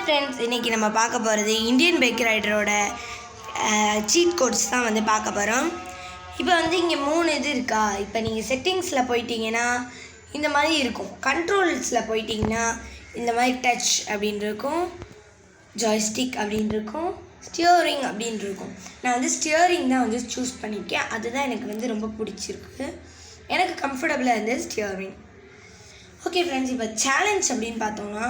Friends, இன்றைக்கி நம்ம பார்க்க போகிறது இந்தியன் பைக் ரைடரோட சீட் கோட்ஸ் தான் வந்து பார்க்க போகிறோம். இப்போ வந்து இங்கே 3 இது இருக்கா. இப்போ நீங்கள் செட்டிங்ஸில் போயிட்டீங்கன்னா இந்த மாதிரி இருக்கும். கண்ட்ரோல்ஸில் போயிட்டிங்கன்னா இந்த மாதிரி டச் அப்படின்னு இருக்கும், ஜாய்ஸ்டிக் அப்படின்னு இருக்கும், ஸ்டியரிங் அப்படின்னு இருக்கும். நான் வந்து ஸ்டியரிங் தான் வந்து சூஸ் பண்ணியிருக்கேன். அதுதான் எனக்கு வந்து ரொம்ப பிடிச்சிருக்கு. எனக்கு கம்ஃபர்டபுளாக இருந்தது ஸ்டியரிங். ஓகே ஃப்ரெண்ட்ஸ், இப்போ சேலஞ்ச் அப்படின்னு பார்த்தோம்னா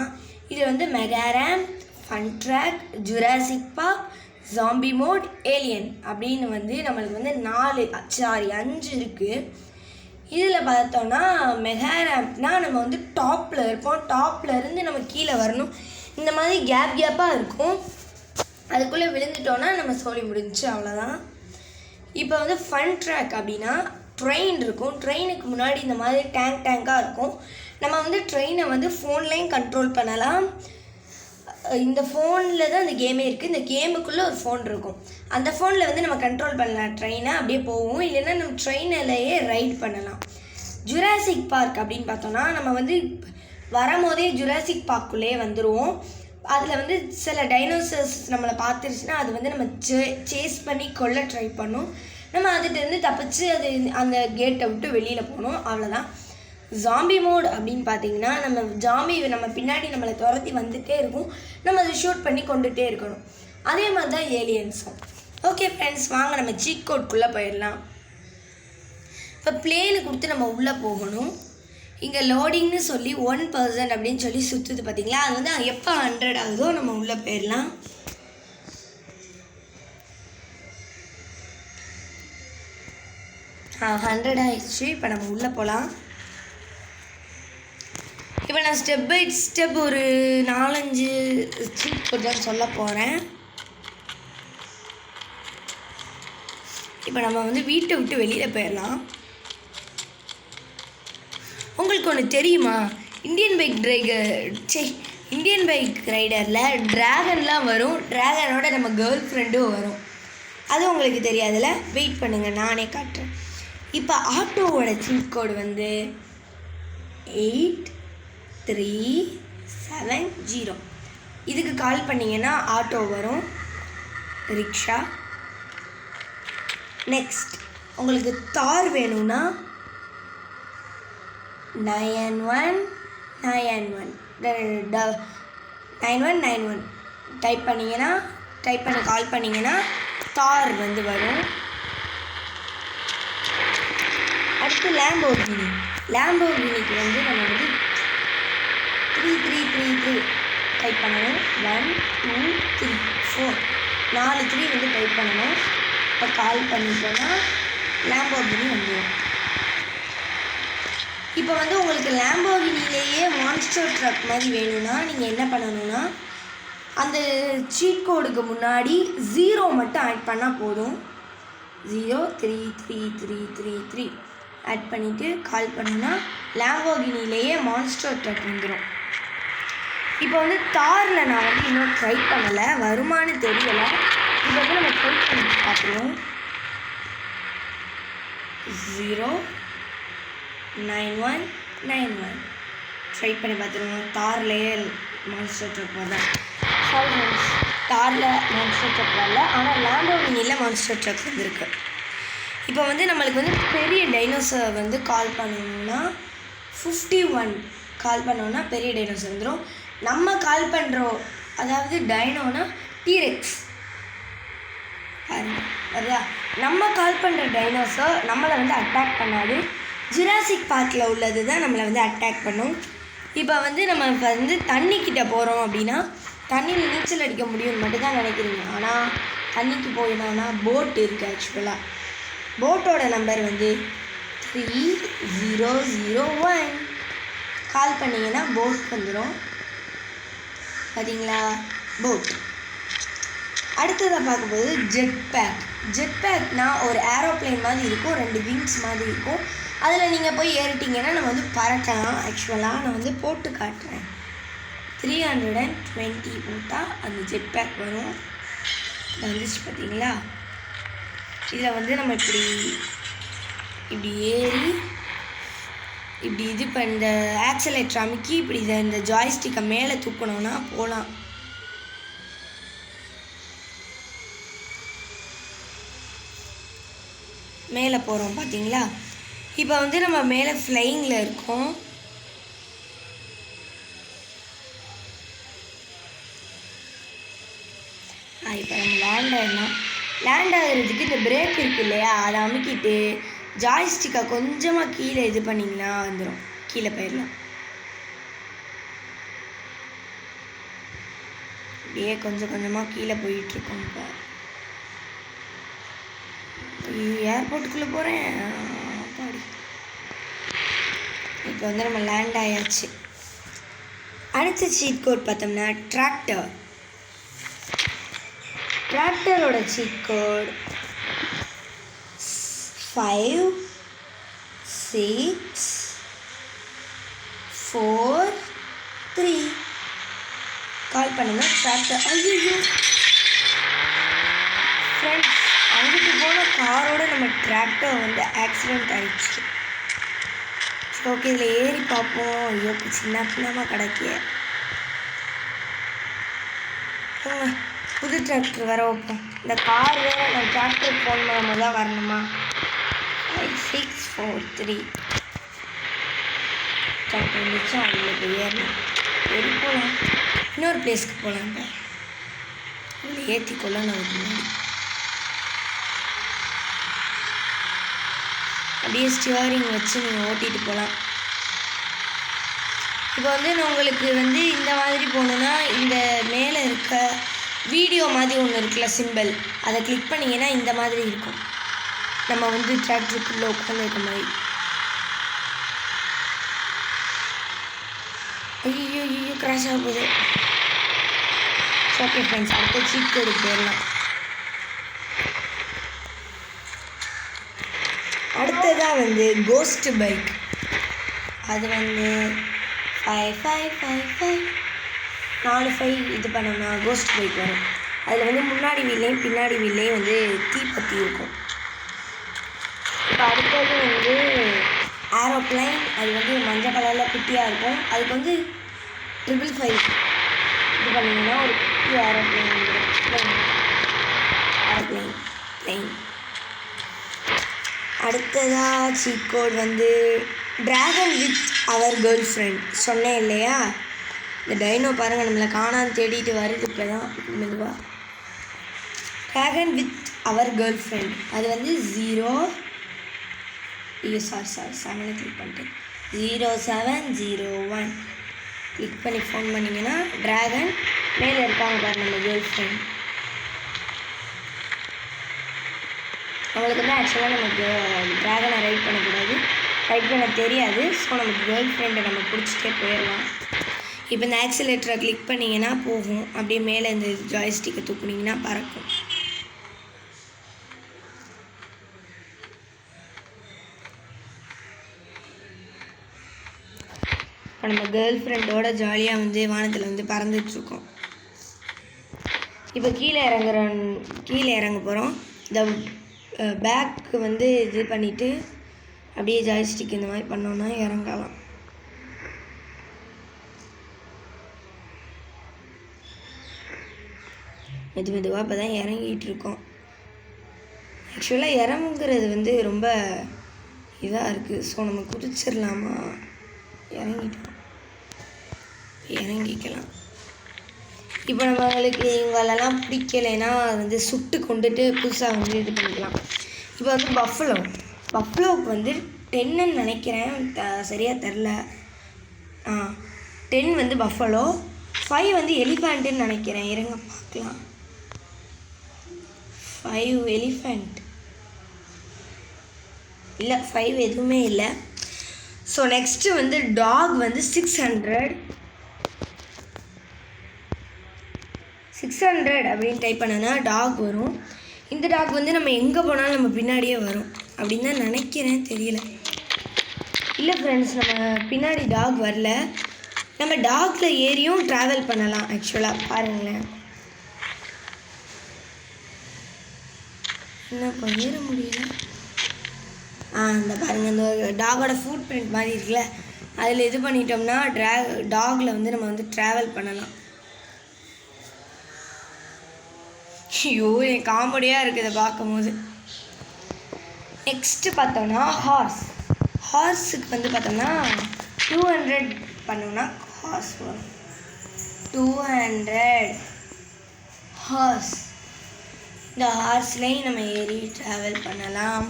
இது வந்து mega ramp, fun track, Jurassic Park, zombie mode, alien அப்படின்னு வந்து நம்மளுக்கு வந்து 5 இருக்குது. இதில் பார்த்தோன்னா மெகாராம்னால் நம்ம வந்து டாப்பில் இருப்போம். டாப்பில் இருந்து நம்ம கீழே வரணும். இந்த மாதிரி கேப்பாக இருக்கும். அதுக்குள்ளே விழுந்துட்டோன்னா நம்ம சோலி முடிஞ்சிச்சு, அவ்வளோதான். இப்போ வந்து ஃபன் ட்ராக் அப்படின்னா ட்ரெயின் இருக்கும். ட்ரெயினுக்கு முன்னாடி இந்த மாதிரி டேங்காக இருக்கும். நம்ம வந்து ட்ரெயினை வந்து ஃபோன்லேயும் கண்ட்ரோல் பண்ணலாம். இந்த ஃபோனில் தான் இந்த கேமே இருக்குது. இந்த கேமுக்குள்ளே ஒரு ஃபோன் இருக்கும். அந்த ஃபோனில் வந்து நம்ம கண்ட்ரோல் பண்ணலாம். ட்ரெயினை அப்படியே போவோம், இல்லைன்னா நம்ம ட்ரெயினிலேயே ரைட் பண்ணலாம். ஜுராசிக் பார்க் அப்படின்னு பார்த்தோன்னா நம்ம வந்து வரும்போதே ஜுராசிக் பார்க்குள்ளேயே வந்துடுவோம். அதில் வந்து சில டைனோசர்ஸ் நம்மளை பார்த்துருச்சுன்னா அது வந்து நம்ம சேஸ் பண்ணி கொல்ல ட்ரை பண்ணும். நம்ம அதுகிட்டேருந்து தப்பிச்சு அந்த கேட்டை விட்டு வெளியில் போகணும், அவ்வளோதான். ஜாம்பி மோட் அப்படின்னு பார்த்தீங்கன்னா நம்ம பின்னாடி நம்மளை துரத்தி வந்துகிட்டே இருக்கும். நம்ம அதை ஷூட் பண்ணி கொண்டுகிட்டே இருக்கணும். அதே மாதிரி தான் ஏலியன்ஸும். ஓகே ஃப்ரெண்ட்ஸ், வாங்க நம்ம சீட் கோட்குள்ளே போயிடலாம். இப்போ பிளேனு கொடுத்து நம்ம உள்ளே போகணும். இங்கே லோடிங்னு சொல்லி 1% அப்படின்னு சொல்லி சுற்றுது பார்த்தீங்களா. அது வந்து எப்போ 100 ஆகுதோ நம்ம உள்ளே போயிடலாம். 100 ஆயிடுச்சு. இப்போ நம்ம உள்ளே போகலாம். இப்போ நான் ஸ்டெப் பை ஸ்டெப் ஒரு 4-5 சீட் கோட் தான் சொல்ல போகிறேன். இப்போ நம்ம வந்து வீட்டை விட்டு வெளியில் போயிடலாம். உங்களுக்கு ஒன்று தெரியுமா, இந்தியன் பைக் ரைடரில் ட்ராகன்லாம் வரும். ட்ராகனோட நம்ம கேர்ள் ஃப்ரெண்டும் வரும். அது உங்களுக்கு தெரியாதுல்ல, வெயிட் பண்ணுங்கள், நானே காட்டுறேன். இப்போ ஆட்டோவோட சீட் கோடு வந்து 8370. இதுக்கு கால் பண்ணிங்கன்னா ஆட்டோ வரும், ரிக்ஷா. நெக்ஸ்ட் உங்களுக்கு தார் வேணும்னா 9191 டைப் பண்ணி கால் பண்ணிங்கன்னா தார் வந்து வரும். அடுத்து லேம்போர்கினிக்கு வந்து நம்ம வந்து 3333 டைப் பண்ணணும். 1 2 3 4 4 3 வந்து டைப் பண்ணணும். இப்போ கால் பண்ணிட்டோன்னா லேம்போர்கினி வந்துடும். இப்போ வந்து உங்களுக்கு லேம்போர்கினிலேயே மான்ஸ்டர் ட்ரக் மாதிரி வேணும்னா நீங்கள் என்ன பண்ணணும்னா அந்த சீட் கோடுக்கு முன்னாடி 0 மட்டும் ஆட் பண்ணால் போதும். 03333 ஆட் பண்ணிவிட்டு கால் பண்ணினா லேம்போர்கினிலேயே மான்ஸ்டர் ட்ரக் வந்துடும். இப்போ வந்து தாரில் நான் வந்து இன்னும் ட்ரை பண்ணலை, வருமானு தெரியலை. இப்போ வந்து நம்ம ட்ரை பண்ணி பார்த்துருவோம். 09191 ட்ரை பண்ணி பார்த்துருவோம். தார்லேயே மான்ஸ்டர் ட்ரக் வரல. தாரில் மான்ஸ்டர் ட்ரக் வரல, ஆனால் லேம்போர்கினியில் மான்ஸ்டர் ட்ரக் வந்துருக்கு. இப்போ வந்து நம்மளுக்கு வந்து பெரிய டைனோசர் வந்து கால் பண்ணணும்னா 51 கால் பண்ணோன்னா பெரிய டைனோசர் வந்துடும். நம்ம கால் பண்ணுறோம், அதாவது டைனோனா டீரெக்ஸ் வருதா. நம்ம கால் பண்ணுற டைனோசர் நம்மளை வந்து அட்டாக் பண்ணாது. ஜுராசிக் பார்க்கில் உள்ளது தான் நம்மளை வந்து அட்டாக் பண்ணும். இப்போ வந்து நம்ம வந்து தண்ணிக்கிட்ட போகிறோம் அப்படின்னா தண்ணியில் நீச்சல் அடிக்க முடியும்னு மட்டும்தான் நினைக்கிறீங்க. ஆனால் தண்ணிக்கு போயிடணும்னா போட் இருக்குது. ஆக்சுவலாக போட்டோட நம்பர் வந்து 3001 கால் பண்ணிங்கன்னா போட் வந்துடும். பார்த்தீங்களா, போட். அடுத்ததாக பார்க்கும்போது ஜெட் பேக்னால் ஒரு ஏரோப்ளேன் மாதிரி இருக்கும், 2 விங்ஸ் மாதிரி இருக்கும். அதில் நீங்கள் போய் ஏறிட்டிங்கன்னா நம்ம வந்து பறக்கலாம். ஆக்சுவலாக நான் வந்து போட்டு காட்டுறேன். 320 போட்டால் அந்த ஜெட் பேக் வரும். வந்துச்சு பார்த்தீங்களா. இதில் வந்து நம்ம இப்படி ஏறி இப்படி இது இப்போ இந்த ஆக்சலேட்டர் அமுக்கி இப்படி இந்த ஜாய்ஸ்டிக்கை மேலே தூக்கணும்னா போகலாம். மேலே போகிறோம் பார்த்தீங்களா? இப்போ வந்து நம்ம மேலே ஃப்ளைங்கில் இருக்கோம். இப்போ நம்ம லேண்ட் ஆகிடலாம். லேண்ட் ஆகிறதுக்கு இந்த பிரேக் இருக்குது இல்லையா, அதை அமுக்கிட்டு ஜாய்ஸ்டிக்கை கொஞ்சமாக கீழே இது பண்ணிங்கன்னா வந்துடும், கீழே போயிடலாம். அப்படியே கொஞ்சம் கொஞ்சமாக கீழே போயிட்டுருக்கோம். இப்போ ஏர்போர்ட்டுக்குள்ளே போகிறேன். இப்போ வந்து நம்ம லேண்ட் ஆயாச்சு. அடுத்த சீட் கோட் பார்த்தோம்னா டிராக்டரோட சீட் கோட் 5 6 4 3. கால் பண்ணுங்க டிராக்டர். ஐயோ ஃப்ரெண்ட்ஸ், அங்கிட்டு போன காரோட நம்ம டிராக்டர் வந்து ஆக்சிடெண்ட் ஆயிடுச்சு. ஓகே, இதில் ஏறி பார்ப்போம். ஐயோ சின்ன சின்னமாக கிடைக்கிய. புது டிராக்டர் வர வைப்போம். இந்த கார் வேறு நான் டிராக்டர் ஃபோன் பண்ணும்போது தான் வரணுமா? 5 6 4 3. டிராக்டர் இருந்துச்சு, அதில் போய் ஏறணும். ஏறி போகலாம். இன்னொரு பிளேஸ்க்கு போகலாங்க. அதில் ஏற்றிக்கொள்ள நமக்கு முன்னாடி அப்படியே ஸ்டியரிங் வச்சு நீங்கள் ஓட்டிகிட்டு போகலாம். இப்போ வந்து உங்களுக்கு வந்து இந்த மாதிரி போகணுன்னா இந்த மேலே இருக்க வீடியோ மாதிரி ஒன்று இருக்குல்ல சிம்பிள், அதை கிளிக் பண்ணிங்கன்னா இந்த மாதிரி இருக்கும். நம்ம வந்து டிராக்டருக்குள்ளே உட்காந்து இருக்க மாதிரி. ஐயோ ஐயோ கிராஷ் ஆக போகுது. ஓகே ஃப்ரெண்ட்ஸ், அடுத்த சீட் கோடு போயிடலாம். அடுத்ததாக வந்து கோஸ்ட் பைக். அது வந்து 5 5 5 5 4 5 இது பண்ணோம்னா கோஸ்ட் பைக் வரும். அதில் வந்து முன்னாடி வீல்லையும் பின்னாடி வீல்லையும் வந்து தீப்பத்தி இருக்கும். இப்போ அடுத்தது வந்து ஏரோப்ளைன். அது வந்து மஞ்சள் கலரில் குட்டியாக இருக்கும். அதுக்கு வந்து 555 இது பண்ணிங்கன்னா ஒரு குட்டி ஏரோப்ளைன். அடுத்ததாக சீட் கோட் வந்து dragon with her girlfriend. சொன்னேன் இல்லையா, இந்த டைனோ பாருங்கள் நம்மளை காணான்னு தேடிட்டு வருது. இப்போ தான் மெதுவாக dragon with her girlfriend. அது வந்து 7 கிளிக் பண்ணிட்டு 0701 கிளிக் பண்ணி ஃபோன் பண்ணிங்கன்னா டிராகன் மேலே இருக்காங்க பாரு நம்ம கேர்ள் ஃப்ரெண்ட். அவங்களுக்கு வந்து ஆக்சுவலாக நமக்கு ட்ராகனை ரைட் பண்ணக்கூடாது, ரைட் பண்ண தெரியாது. ஸோ நமக்கு கேர்ள் ஃப்ரெண்டை நம்ம பிடிச்சிட்டே போயிடலாம். இப்போ இந்த ஆக்சிலேட்டரை கிளிக் பண்ணிங்கன்னா போகும். அப்படியே மேலே இந்த ஜாய்ஸ்டிக்கை தூக்குனிங்கன்னா பறக்கும். இப்போ நம்ம கேர்ள் ஃப்ரெண்டோட ஜாலியாக வந்து வானத்தில் வந்து பறந்துட்டுருக்கோம். இப்போ கீழே இறங்க போகிறோம். இந்த பேக்கு வந்து இது பண்ணிவிட்டு அப்படியே ஜாய்ஸ்டிக் இந்த மாதிரி பண்ணோன்னா இறங்கலாம். மெதுவாக இப்போ தான் இறங்கிட்டு இருக்கோம். ஆக்சுவலாக இறங்குறது வந்து ரொம்ப இதாக இருக்குது. ஸோ நம்ம குதிச்சிடலாமா? இறங்கிக்கலாம். இப்போ நம்மளுக்கு இவங்களெல்லாம் பிடிக்கலைன்னா வந்து சுட்டு கொண்டுட்டு புதுசாக வந்து இது பண்ணிக்கலாம். இப்போ வந்து பஃப்ளோவுக்கு வந்து 10ன்னு நினைக்கிறேன், சரியாக தெரில. 10 வந்து பஃபலோ, 5 வந்து எலிஃபண்ட்டுன்னு நினைக்கிறேன். இருங்க பார்க்கலாம். 5 எலிஃபண்ட் இல்லை, 5 எதுவுமே இல்லை. ஸோ நெக்ஸ்ட்டு வந்து டாக் வந்து 600 அப்படின்னு டைப் பண்ணனா டாக் வரும். இந்த டாக் வந்து நம்ம எங்கே போனாலும் நம்ம பின்னாடியே வரும் அப்படின்னு தான் நினைக்கிறேன், தெரியல. இல்லை ஃப்ரெண்ட்ஸ், நம்ம பின்னாடி டாக் வரல. நம்ம டாகில் ஏறியும் ட்ராவல் பண்ணலாம். ஆக்சுவலாக பாருங்களேன், என்ன ஏற முடியல. இந்த பாருங்கள், இந்த டாகோட ஃபுட் பிரிண்ட் மாதிரி இருக்குல்ல, அதில் இது பண்ணிட்டோம்னா டாகில் வந்து நம்ம வந்து ட்ராவல் பண்ணலாம். ஐயோ, எனக்கு காமெடியாக இருக்குது இதை பார்க்கும்போது. நெக்ஸ்ட்டு பார்த்தோன்னா ஹார்ஸுக்கு வந்து பார்த்தோம்னா 200 பண்ணோன்னா ஹார்ஸ் வரும். 200 ஹார்ஸ். இந்த ஹார்ஸ்லேயும் நம்ம ஏறி ட்ராவல் பண்ணலாம்.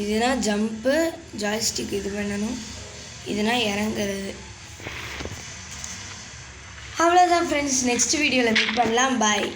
இதுனா ஜம்ப்பு, ஜாய்ஸ்டிக் இது பண்ணணும். இதுனா இறங்குறது. அவ்வளோதான் ஃப்ரெண்ட்ஸ், நெக்ஸ்ட் வீடியோவில் மீட் பண்ணலாம். பாய்.